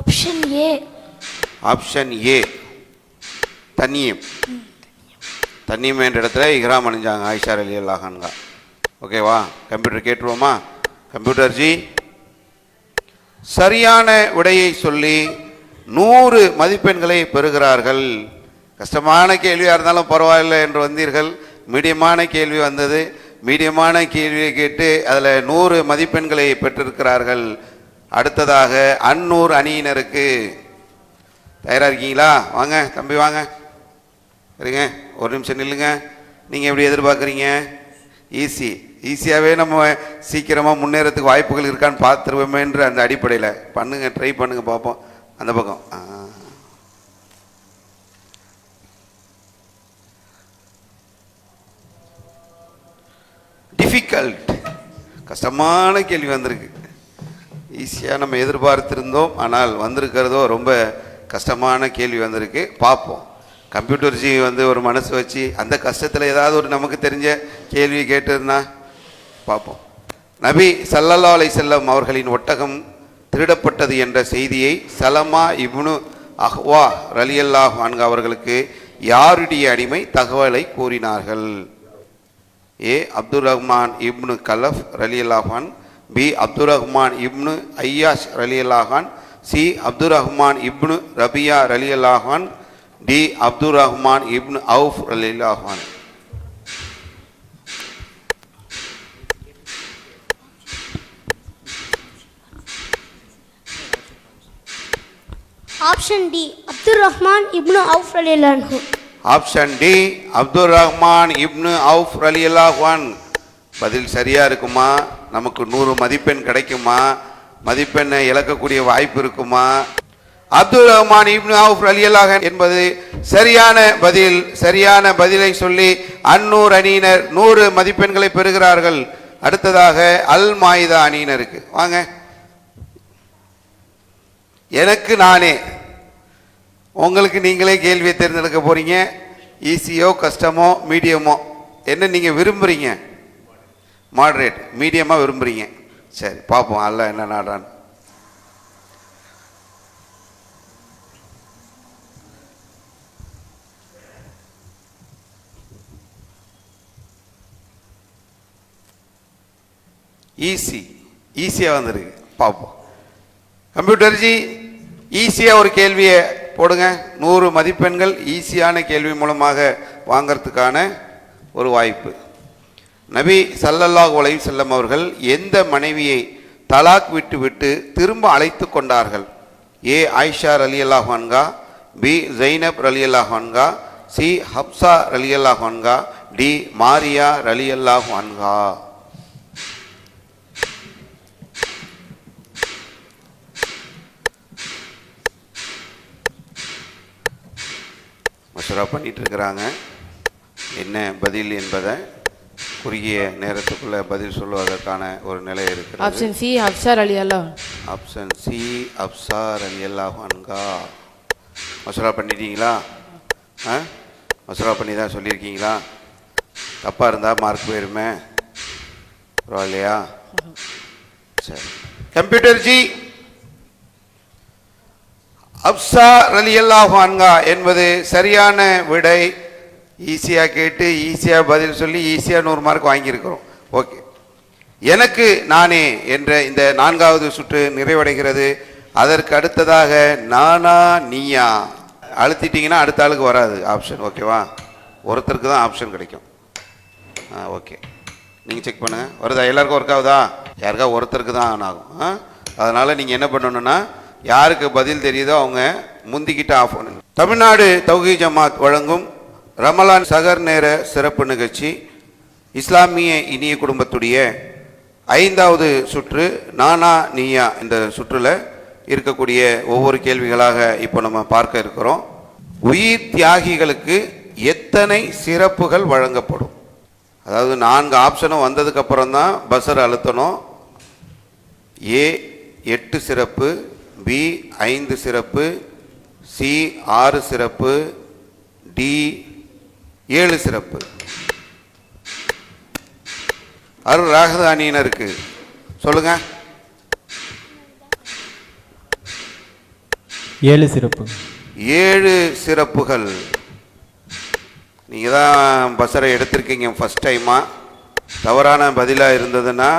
Option A. Option A Tanim. Tanim என்ற இடத்துல இஹ்ராம் அணிஞ்சாங்க ஆயிஷா ரலியல்லாஹு அன்ஹா. ஓகேவா? கம்ப்யூட்டர் கேட்டுருவோமா? கம்ப்யூட்டர்ஜி சரியான விடையை சொல்லி 100 மதிப்பெண்களை பெறுகிறார்கள். கஷ்டமான கேள்வியாக இருந்தாலும் பரவாயில்லை என்று வந்தீர்கள். மீடியமான கேள்வி வந்தது. மீடியமான கேள்வியை கேட்டு அதில் 100 மதிப்பெண்களை பெற்றிருக்கிறார்கள். அடுத்ததாக அன்னூர் அணியினருக்கு தயாராக இருக்கீங்களா? வாங்க தம்பி வாங்க. இருங்க, ஒரு நிமிஷம் நில்லுங்க. நீங்கள் எப்படி எதிர்பார்க்குறீங்க? ஈஸியாகவே நம்ம சீக்கிரமாக முன்னேறத்துக்கு வாய்ப்புகள் இருக்கான்னு பார்த்துருவோமேன்ற அந்த அடிப்படையில் பண்ணுங்கள், ட்ரை பண்ணுங்கள், பார்ப்போம். அந்த பக்கம் டிஃபிகல்ட், கஷ்டமான கேள்வி வந்திருக்கு. ஈஸியாக நம்ம எதிர்பார்த்திருந்தோம், ஆனால் வந்திருக்கிறதோ ரொம்ப கஷ்டமான கேள்வி வந்திருக்கு. பார்ப்போம். கம்ப்யூட்டர் ஜி ஒரு மனசு வச்சு அந்த கஷ்டத்தில் ஏதாவது ஒரு நமக்கு தெரிஞ்ச கேள்வி கேட்டிருந்தா பார்ப்போம். நபி ஸல்லல்லாஹு அலைஹி வஸல்லம் அவர்களின் ஒட்டகம் திருடப்பட்டது என்ற செய்தியை சலமா இப்னு அஹ்வா ரலியல்லாஹு அன்ஹு அவர்களுக்கு யாருடைய அடிமை தகவலை கூறினார்கள்? ஏ அப்துல் ரஹ்மான் இப்னு கலஃப் ரலியல்லாஹு அன்ஹு, பி அப்துல் ரஹ்மான் இப்னு ஐயாஷ் ரலியல்லாஹு அன்ஹு, சி அப்துல் ரஹ்மான் இப்னு ரபியா ரலியல்லாஹு அன்ஹு, டி அப்துல் ரஹ்மான் இப்னு அவுஃப் ரலியல்லாஹு அன்ஹு. ஆப்ஷன் டி அப்துல் ரஹ்மான் இப்னு அவுஃப் ரலியல்லாஹு அன்ஹு. ஆப்ஷன் டி அப்துல் ரஹ்மான் இப்னு அவுஃப் ரலியல்லாஹு அன்ஹு. பதில் சரியா இருக்குமா? நமக்கு 100 மதிப்பெண் கிடைக்குமா? மதிப்பெண்ணை இழக்கக்கூடிய வாய்ப்பு இருக்குமா? அப்துல் ரஹ்மான் இப்னு அவுஃப் ரலியல்லாஹு அன்ஹு என்பது சரியான பதில். சரியான பதிலை சொல்லி அன்னூர் அணியினர் 100 மதிப்பெண்களை பெறுகிறார்கள். அடுத்ததாக அல் மாயிதா அணியினருக்கு வாங்க. எனக்கு நானே, உங்களுக்கு நீங்களே கேள்வியை தேர்ந்தெடுக்க போறீங்க. ஈஸியோ கஷ்டமோ மீடியமோ, என்ன நீங்கள் விரும்புகிறீங்க? மாடரேட், மீடியமாக விரும்புகிறீங்க. சரி, பார்ப்போம் அல்ல என்ன நாடான்னு. ஈஸியாக வந்துருக்கு, பார்ப்போம். கம்ப்யூட்டர் ஜி ஈஸியாக ஒரு கேள்வியை போடுங்க. 100 மதிப்பெண்கள் ஈஸியான கேள்வி மூலமாக வாங்கிறதுக்கான ஒரு வாய்ப்பு. நபி ஸல்லல்லாஹு அலைஹி வஸல்லம் அவர்கள் எந்த மனைவியை தலாக் விட்டு திரும்ப அழைத்து கொண்டார்கள்? ஏ ஆயிஷா ரலியல்லாஹு அன்ஹா, பி ஜைனப் ரலியல்லாஹு அன்ஹா, சி ஹப்சா ரலியல்லாஹு அன்ஹா, டி மாரியா ரலியல்லாஹு அன்ஹா. மசூரா பண்ணிட்டு இருக்கிறாங்க. என்ன பதில் என்பதை குறுகிய நேரத்துக்குள்ள பதில் சொல்வதற்கான ஒரு நிலை இருக்கிறது. ஆப்ஷன் சி அப்சார் ரலியல்லாஹு. ஆப்ஷன் சி அப்சார் ரலியல்லாஹு அன்ஹா. மசூரா பண்ணிட்டீங்களா? மசூரா பண்ணி தான் சொல்லியிருக்கீங்களா? தப்பாக இருந்தால் மார்க் போயிருமே, பரவாயில்லையா? சரி, கம்ப்யூட்டர் ஜி அப்சா ரலியல்லாஹு அன்ஹா என்பது சரியான விடை. ஈஸியாக கேட்டு ஈஸியாக பதில் சொல்லி ஈஸியாக 100 மார்க் வாங்கியிருக்கிறோம். ஓகே, எனக்கு நானே என்ற இந்த 4வது சுற்று நிறைவடைகிறது. அதற்கு அடுத்ததாக நானா நீயா அழுத்திட்டிங்கன்னா அடுத்த ஆளுக்கு வராது ஆப்ஷன். ஓகேவா? ஒருத்தருக்கு தான் ஆப்ஷன் கிடைக்கும். ஓகே, நீங்கள் செக் பண்ணுங்கள். வருதா? எல்லாருக்கும் ஒர்க் ஆகுதா? யாருக்கா ஒருத்தருக்கு தான் ஆன் ஆகும். அதனால் நீங்கள் என்ன பண்ணணுன்னா, யாருக்கு பதில் தெரியுதோ அவங்க முந்திக்கிட்ட ஆஃப் பண்ணுங்க. தமிழ்நாடு தௌஹீத் ஜமாத் வழங்கும் ரமலான் சகர் நேர சிறப்பு நிகழ்ச்சி இஸ்லாமிய இனிய குடும்பத்துடைய 5வது சுற்று நானா நீயா. இந்த சுற்றில் இருக்கக்கூடிய ஒவ்வொரு கேள்விகளாக இப்போ நம்ம பார்க்க இருக்கிறோம். உயிர் தியாகிகளுக்கு எத்தனை சிறப்புகள் வழங்கப்படும்? அதாவது 4 ஆப்ஷனும் வந்ததுக்கு அப்புறம் தான் பஸர் அழுத்தணும். ஏ 8 சிறப்பு, பி 5 சிறப்பு, சி 6 சிறப்பு, டி 7 சிறப்பு. அருள் ராகத அணியினருக்கு சொல்லுங்க. 7 சிறப்பு. 7 சிறப்புகள். நீங்கள் தான் பஸரை எடுத்திருக்கீங்க ஃபஸ்ட் டைமாக. தவறான பதிலாக இருந்ததுன்னா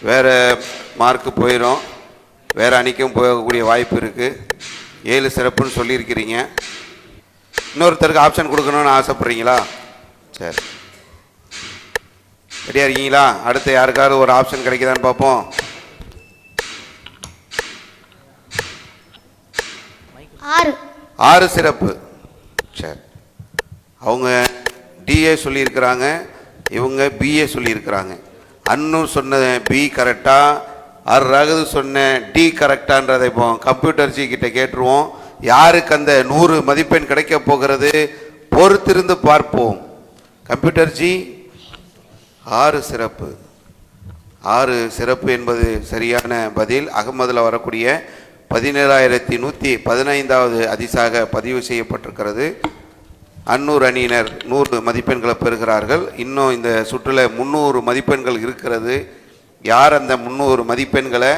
வேறு மார்க்கு போயிடும், வேறு அணிக்கும் போகக்கூடிய வாய்ப்பு இருக்குது. 7 சிறப்புன்னு சொல்லியிருக்கிறீங்க. இன்னொருத்தருக்கு ஆப்ஷன் கொடுக்கணும்னு ஆசைப்பட்றீங்களா? சரி, ரெடியாக இருக்கீங்களா? அடுத்து யாருக்காவது ஒரு ஆப்ஷன் கிடைக்குதான்னு பார்ப்போம். 6 சிறப்பு. சரி, அவங்க டிஏ சொல்லியிருக்கிறாங்க, இவங்க பிஏ சொல்லியிருக்கிறாங்க. அன்னு சொன்ன பி கரெக்டா, ரகது சொன்ன டி கரெக்டான்றதை இப்போ கம்ப்யூட்டர் ஜி கிட்ட கேட்டுருவோம். யாருக்கு அந்த 100 மதிப்பெண் கிடைக்க போகிறது பொறுத்திருந்து பார்ப்போம். கம்ப்யூட்டர் ஜி 6 சிறப்பு. 6 சிறப்பு என்பது சரியான பதில். அகமதில் வரக்கூடிய 17,115வது ஹதீஸாக பதிவு செய்யப்பட்டிருக்கிறது. அன்னூர் அணியினர் 100 மதிப்பெண்களை பெறுகிறார்கள். இன்னும் இந்த சுற்றுல 300 மதிப்பெண்கள் இருக்கிறது. யார் அந்த 300 மதிப்பெண்களை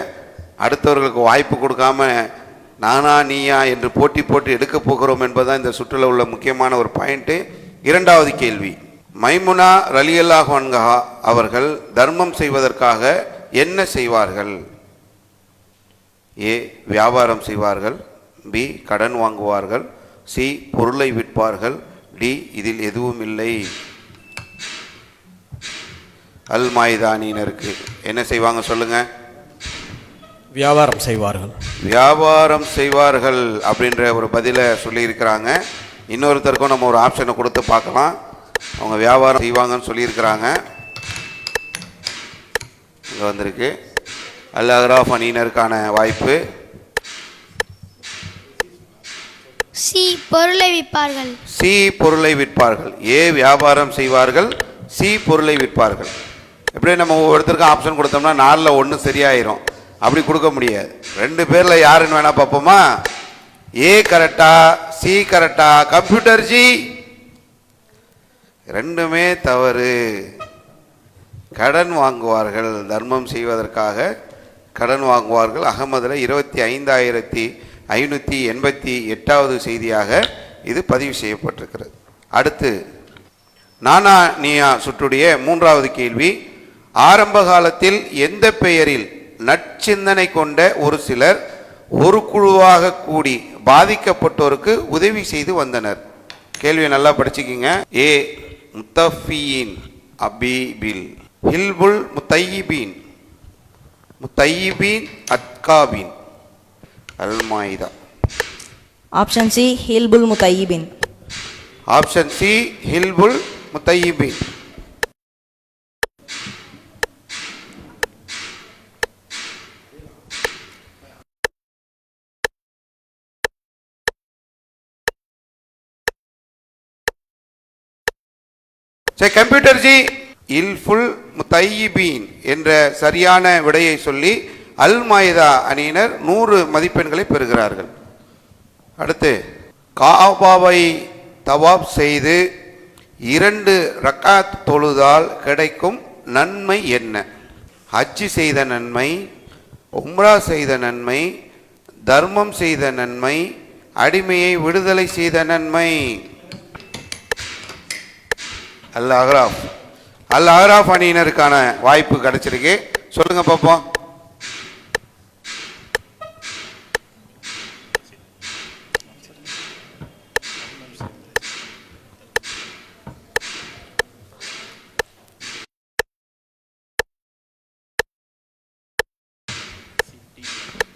அடுத்தவர்களுக்கு வாய்ப்பு கொடுக்காம நானா நீயா என்று போட்டி போட்டு எடுக்க போகிறோம் என்பதுதான் இந்த சுற்றுல உள்ள முக்கியமான ஒரு பாயிண்ட்டு. 2வது கேள்வி, மைமுனா ரலியல்லாஹு அன்ஹா அவர்கள் தர்மம் செய்வதற்காக என்ன செய்வார்கள்? ஏ வியாபாரம் செய்வார்கள், பி கடன் வாங்குவார்கள், சி பொருளை விற்பார்கள், டி இதில் எதுவும் இல்லை. அல் மாயிதானினருக்கு என்ன செய்வாங்க சொல்லுங்க? வியாபாரம் செய்வார்கள். வியாபாரம் செய்வார்கள் அப்படின்ற ஒரு பதிலை சொல்லியிருக்கிறாங்க. இன்னொருத்தருக்கும் நம்ம ஒரு ஆப்ஷனை கொடுத்து பார்க்கலாம். அவங்க வியாபாரம் செய்வாங்கன்னு சொல்லியிருக்கிறாங்க. இங்கே வந்திருக்கு. அல் அஹ்ராஃப் அணியினருக்கான வாய்ப்பு. சி பொருளை விற்பார்கள். சி பொருளை விற்பார்கள். ஏ வியாபாரம் செய்வார்கள், சி பொருளை விற்பார்கள். எப்படியே நம்ம ஒவ்வொருத்தருக்கும் ஆப்ஷன் கொடுத்தோம்னா 4ல் 1 சரியாயிரும். அப்படி கொடுக்க முடியாது. 2 பேரில் யாருன்னு வேணா பார்ப்போமா? ஏ கரெக்டா, சி கரெக்டா? கம்ப்யூட்டர் ஜி 2மே தவறு. கடன் வாங்குவார்கள், தர்மம் செய்வதற்காக கடன் வாங்குவார்கள். அகமதில் 25,588வது செய்தியாக இது பதிவு செய்யப்பட்டிருக்கிறது. அடுத்து நானா நீயா சுற்றுடைய 3வது கேள்வி, ஆரம்ப காலத்தில் எந்த பெயரில் நற்சிந்தனை கொண்ட ஒரு சிலர் ஒரு குழுவாக கூடி பாதிக்கப்பட்டோருக்கு உதவி செய்து வந்தனர்? கேள்வியை நல்லா படிச்சுக்கிங்க. ஏ முத்தஃபீன் அபீபில், ஹில்புல் முத்தையிபீன், முத்தையிபீன் அத்காபீன், அல் மாயிதா. ஆப்ஷன் சி ஹில்புல் முத்தையிபின். ஆப்ஷன் சி ஹில்புல் முத்தையிபீன். சரி, கம்ப்யூட்டர் ஜி இல்ஃபுல் முத்தையிபீன் என்ற சரியான விடையை சொல்லி அல் மாயிதா அணியினர் 100 மதிப்பெண்களை பெறுகிறார்கள். அடுத்து காபாவை தவாப் செய்து 2 ரக்காத் தொழுதால் கிடைக்கும் நன்மை என்ன? ஹஜ்ஜி செய்த நன்மை, உம்ரா செய்த நன்மை, தர்மம் செய்த நன்மை, அடிமையை விடுதலை செய்த நன்மை. அல் அஹ்ராஃப். அல் அஹ்ராஃப் அணியினருக்கான வாய்ப்பு கிடைச்சிருக்கு. சொல்லுங்க பார்ப்போம்.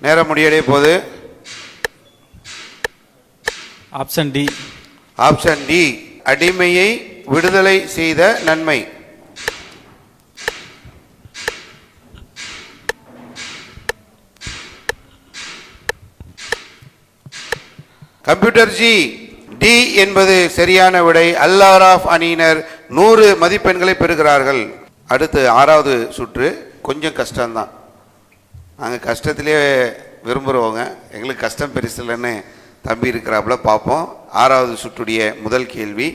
நேரம் முடியடைய போது. Option D. ஆப்ஷன் டி அடிமையை விடுதலை செய்த நன்மை. கம்ப்யூட்டர் ஜி டி என்பது சரியான விடை. அல் அஹ்ராஃப் அணியினர் 100 மதிப்பெண்களை பெறுகிறார்கள். அடுத்து 6வது சுற்று. கொஞ்சம் கஷ்டம்தான். நாங்கள் கஷ்டத்திலே விரும்புகிறவங்க, எங்களுக்கு கஷ்டம் பெருசு இல்லைன்னு தம்பி இருக்கிறாப்புல. பார்ப்போம். 6வது சுற்றுடைய முதல் கேள்வி.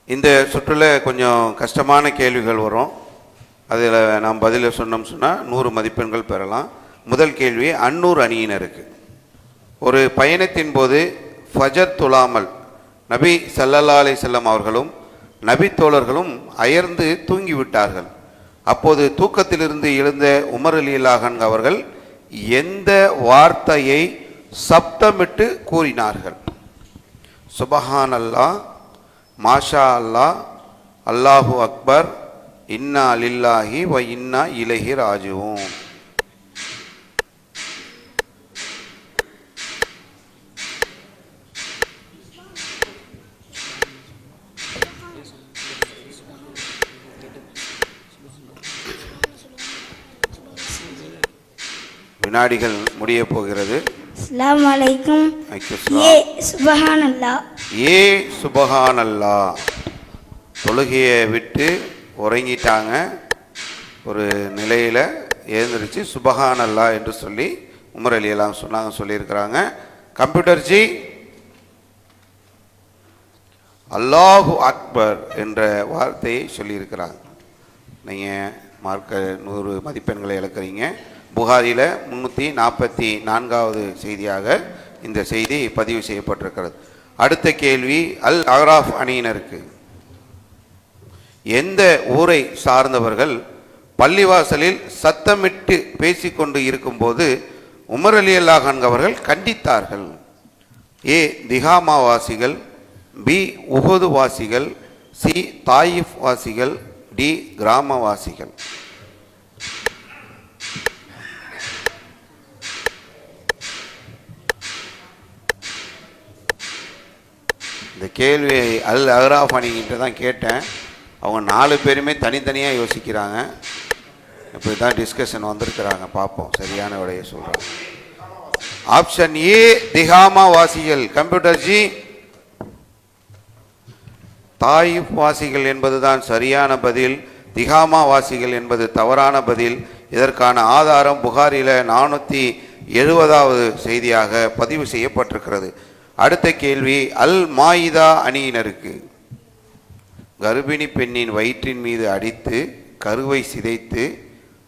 இந்த சுற்றில் கொஞ்சம் கஷ்டமான கேள்விகள் வரும். அதில் நாம் பதிலை சொன்னோம் சொன்னால் 100 மதிப்பெண்கள் பெறலாம். முதல் கேள்வி அன்னூர் அணியினருக்கு. ஒரு பயணத்தின் போது ஃபஜர் தொழாமல் நபி ஸல்லல்லாஹு அலைஹி வஸல்லம் அவர்களும் நபி தோழர்களும் அயர்ந்து தூங்கிவிட்டார்கள். அப்போது தூக்கத்திலிருந்து எழுந்த உமர் ரலியல்லாஹு அன்ஹு அவர்கள் எந்த வார்த்தையை சப்தமிட்டு கூறினார்கள்? சுபஹான் அல்லாஹ், மாஷா அல்லாஹ், அல்லாஹு அக்பர், இன்னா லில்லாஹி வ இன்னா இலைஹி ராஜிஊன். வினாடிகள் முடிய போகிறது. அஸ்ஸலாமு அலைக்கும். ஏ சுபஹானல்லாஹ். ஏ சுபஹானல்லாஹ். தொழுகையை விட்டு உறங்கிட்டாங்க. ஒரு நிலையில் எழுந்திருச்சு சுபஹானல்லாஹ் என்று சொல்லி உமர் அலி எல்லாம் சொன்னாங்க, சொல்லியிருக்கிறாங்க. கம்ப்யூட்டர் ஜி அல்லாஹு அக்பர் என்ற வார்த்தையை சொல்லியிருக்கிறாங்க. நீங்கள் மார்க்க 100 மதிப்பெண்களை இழக்கிறீங்க. புகாரியில் 344வது செய்தியாக இந்த செய்தி பதிவு செய்யப்பட்டிருக்கிறது. அடுத்த கேள்வி அல் அஹ்ராஃப் அணியினருக்கு. எந்த ஊரை சார்ந்தவர்கள் பள்ளிவாசலில் சத்தமிட்டு பேசிக்கொண்டு இருக்கும்போது உமர் அலி அல்லாஹ் அன்ஹு அவர்கள் கண்டித்தார்கள்? ஏ திகாமா வாசிகள், பி உஹது வாசிகள், சி தாயிஃப் வாசிகள், டி கிராமவாசிகள். இந்த கேள்வியை அல் அஹ்ராஃப் அணிகிட்ட தான் கேட்டேன். அவங்க 4 பேருமே தனித்தனியாக யோசிக்கிறாங்க. இப்படி தான் டிஸ்கஷன் வந்திருக்கிறாங்க. பார்ப்போம் சரியான விடையை சொல்கிறாங்க. ஆப்ஷன் ஏ திகாமா வாசிகள். கம்ப்யூட்டர் ஜி தாயிஃப் வாசிகள் என்பதுதான் சரியான பதில். திகாமா வாசிகள் என்பது தவறான பதில். இதற்கான ஆதாரம் புகாரில 470வது செய்தியாக பதிவு செய்யப்பட்டிருக்கிறது. அடுத்த கேள்வி அல் மாயிதா அணியினருக்கு. கர்ப்பிணி பெண்ணின் வயிற்றின் மீது அடித்து கருவை சிதைத்து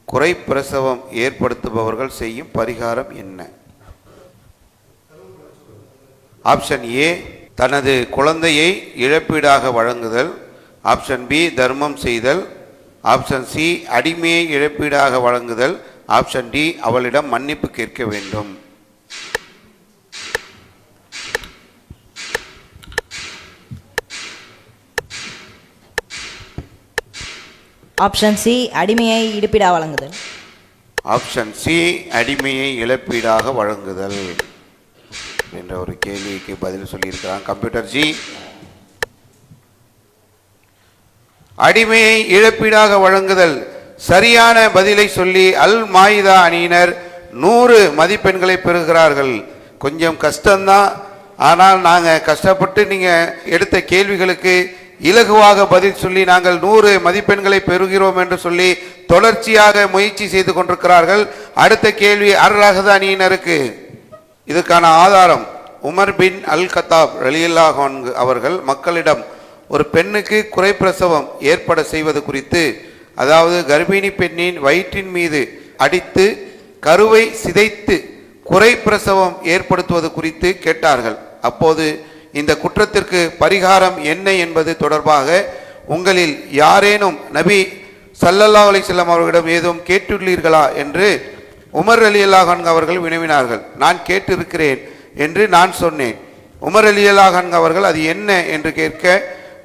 குறை பிரசவம் ஏற்படுத்துபவர்கள் செய்யும் பரிகாரம் என்ன? ஆப்ஷன் ஏ தனது குழந்தையை இழப்பீடாக வழங்குதல். ஆப்ஷன் பி தர்மம் செய்தல். ஆப்ஷன் சி அடிமையை இழப்பீடாக வழங்குதல். ஆப்ஷன் டி அவளிடம் மன்னிப்பு கேட்க வேண்டும். ஆப்ஷன் சி அடிமையை இழப்பீடாக வழங்குதல். ஆப்ஷன் சி அடிமையை இழப்பீடாக வழங்குதல் என்ற ஒரு கேள்விக்கு பதில் சொல்லியிருக்கிறாங்க. கம்ப்யூட்டர் ஜி அடிமையை இழப்பீடாக வழங்குதல் சரியான பதிலை சொல்லி அல் மாயிதா அணியினர் 100 மதிப்பெண்களை பெறுகிறார்கள். கொஞ்சம் கஷ்டம்தான், ஆனால் நாங்கள் கஷ்டப்பட்டு நீங்கள் எடுத்த கேள்விகளுக்கு இலகுவாக பதில் சொல்லி நாங்கள் 100 மதிப்பெண்களை பெறுகிறோம் என்று சொல்லி தொடர்ச்சியாக முயற்சி செய்து கொண்டிருக்கிறார்கள். அடுத்த கேள்வி அர் ரஹது அணியினருக்கு. இதுக்கான ஆதாரம் உமர் பின் அல் கத்தாப் ரலியல்லாஹு அன்ஹு அவர்கள் மக்களிடம் ஒரு பெண்ணுக்கு குறைப்பிரசவம் ஏற்பட செய்வது குறித்து, அதாவது கர்ப்பிணி பெண்ணின் வயிற்றின் மீது அடித்து கருவை சிதைத்து குறைப்பிரசவம் ஏற்படுத்துவது குறித்து கேட்டார்கள். அப்போது இந்த குற்றத்திற்கு பரிகாரம் என்ன என்பது தொடர்பாக உங்களில் யாரேனும் நபி ஸல்லல்லாஹு அலைஹி வஸல்லம் அவர்களிடம் ஏதும் கேட்டுள்ளீர்களா என்று உமர் ரலியல்லாஹு அன்ஹு அவர்கள் வினவினார்கள். நான் கேட்டிருக்கிறேன் என்று நான் சொன்னேன். உமர் ரலியல்லாஹு அன்ஹு அவர்கள் அது என்ன என்று கேட்க,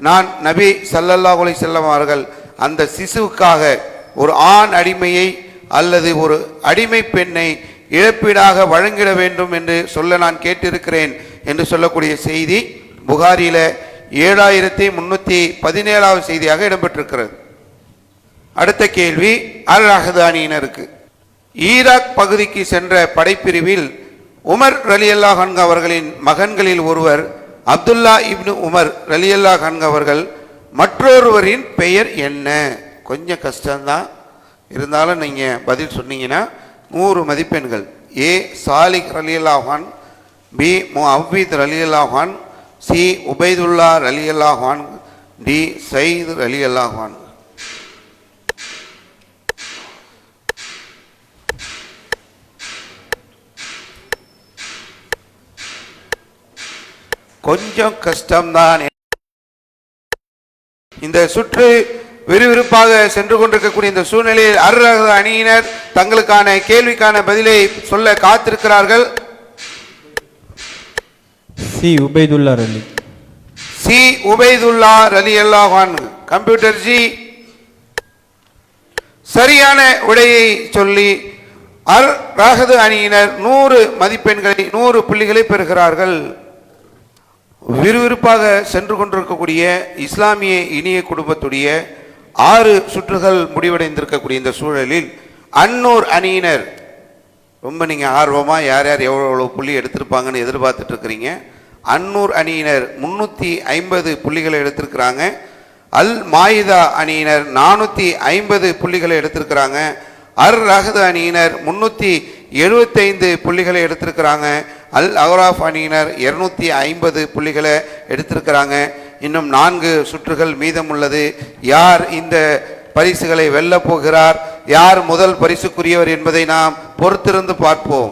நான் நபி ஸல்லல்லாஹு அலைஹி வஸல்லம் அவர்கள் அந்த சிசுவுக்காக ஒரு ஆண் அடிமையை அல்லது ஒரு அடிமை பெண்ணை இழப்பீடாக வழங்கிட வேண்டும் என்று சொல்ல நான் கேட்டிருக்கிறேன் என்று சொல்லக்கூடிய செய்தி புகாரில 7317வது செய்தியாக இடம்பெற்றிருக்கிறது. அடுத்த கேள்வி அல் ரஹது அணியினருக்கு. ஈராக் பகுதிக்கு சென்ற படைப்பிரிவில் உமர் ரலியல்லாஹு அன்ஹு அவர்களின் மகன்களில் ஒருவர் அப்துல்லா இப்னு உமர் ரலியல்லாஹு அன்ஹு அவர்கள். மற்றொருவரின் பெயர் என்ன? கொஞ்சம் கஷ்டம்தான், இருந்தாலும் நீங்கள் பதில் சொன்னீங்கன்னா 100 மதிப்பெண்கள். ஏ சாலிக் ரலியல்லாஹு அன்ஹு, பி முஅவ்வித் ரலியல்லாஹு அன்ஹு, சி உபைதுல்லா ரலியல்லாஹு அன்ஹு, டி சயீத் ரலியல்லாஹு அன்ஹு. கொஞ்சம் கஷ்டம்தான். இந்த சுற்று விறுவிறுப்பாக சென்று கொண்டிருக்கக்கூடிய இந்த சூழ்நிலையில் அர் ரஹது அணியினர் தங்களுக்கான கேள்விக்கான பதிலை சொல்ல காத்திருக்கிறார்கள். சி உபைதுல்லா ரலி. சி உபைதுல்லா ரலியல்லாஹு அன்ஹு. கம்ப்யூட்டர் ஜி சரியான விடையை சொல்லி அர் ரஹது அணியினர் 100 மதிப்பெண்களை 100 புள்ளிகளை பெறுகிறார்கள். விறுவிறுப்பாக சென்று கொண்டிருக்கக்கூடிய இஸ்லாமிய இனிய குடும்பத்துடைய 6 சுற்றுகள் முடிவடைந்திருக்கக்கூடிய இந்த சூழலில் அன்னூர் அணியினர் ரொம்ப நீங்கள் ஆர்வமாக யார் யார் எவ்வளோ புள்ளி எடுத்திருப்பாங்கன்னு எதிர்பார்த்துட்டு இருக்கிறீங்க. அன்னூர் அணியினர் 350 புள்ளிகளை எடுத்திருக்கிறாங்க. அல் மாயிதா அணியினர் 450 புள்ளிகளை எடுத்திருக்கிறாங்க. அர் ரஹது அணியினர் 375 புள்ளிகளை எடுத்திருக்கிறாங்க. அல் அஹ்ராஃப் அணியினர் 250 புள்ளிகளை எடுத்திருக்கிறாங்க. இன்னும் 4 சுற்றுகள் மீதம் உள்ளது. யார் இந்த பரிசுகளை வெல்லப் போகிறார், யார் முதல் பரிசுக்குரியவர் என்பதை நாம் பொறுத்திருந்து பார்ப்போம்.